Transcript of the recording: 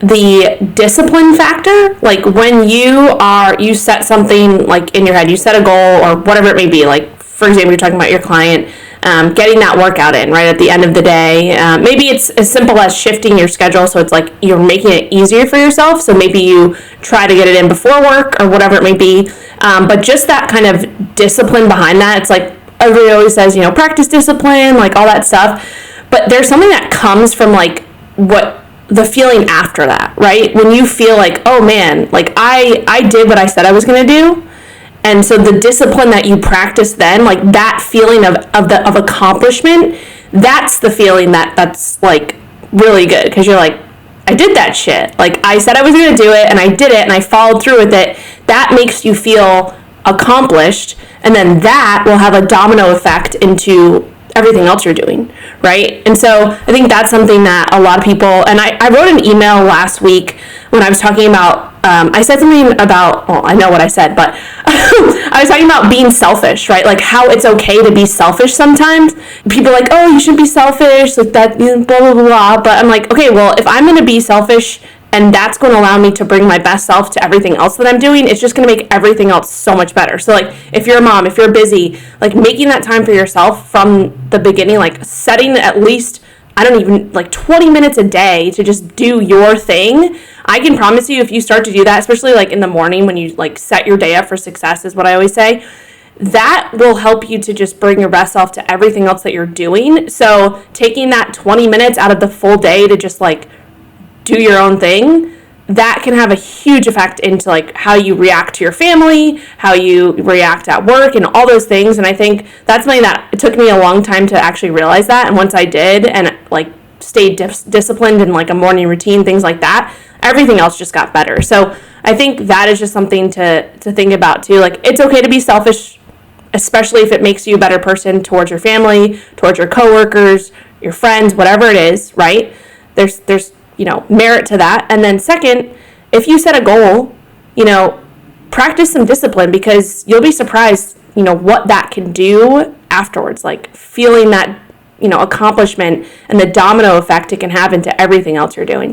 the discipline factor, like when you set something like in your head, you set a goal or whatever it may be, like for example, you're talking about your client, getting that workout in right at the end of the day. Maybe it's as simple as shifting your schedule, so it's like you're making it easier for yourself. So maybe you try to get it in before work or whatever it may be. But just that kind of discipline behind that, it's like everybody always says, practice discipline, like all that stuff. But there's something that comes from like what the feeling after that, right? When you feel like, oh man, like I did what I said I was going to do. And so the discipline that you practice then, like that feeling of accomplishment, that's the feeling that's like really good, because you're like, I did that shit. Like I said I was going to do it, and I did it, and I followed through with it. That makes you feel accomplished, and then that will have a domino effect into everything else you're doing, right? And so I think that's something that a lot of people, and I wrote an email last week when I was talking about, I said something about, well, I know what I said, but I was talking about being selfish, right? Like how it's okay to be selfish sometimes. People are like, oh, you shouldn't be selfish, like that, blah, blah, blah, blah. But I'm like, okay, well, if I'm going to be selfish and that's going to allow me to bring my best self to everything else that I'm doing, it's just going to make everything else so much better. So like if you're a mom, if you're busy, like making that time for yourself from the beginning, like setting at least, I don't even, like 20 minutes a day to just do your thing. I can promise you, if you start to do that, especially like in the morning when you like set your day up for success, is what I always say, that will help you to just bring your best self to everything else that you're doing. So taking that 20 minutes out of the full day to just like do your own thing, that can have a huge effect into like how you react to your family, how you react at work, and all those things. And I think that's something that it took me a long time to actually realize that. And once I did, and like stayed disciplined in like a morning routine, things like that, everything else just got better. So I think that is just something to think about too. Like it's okay to be selfish, especially if it makes you a better person towards your family, towards your coworkers, your friends, whatever it is, right? There's merit to that. And then second, if you set a goal, practice some discipline, because you'll be surprised, what that can do afterwards, like feeling that, accomplishment and the domino effect it can have into everything else you're doing.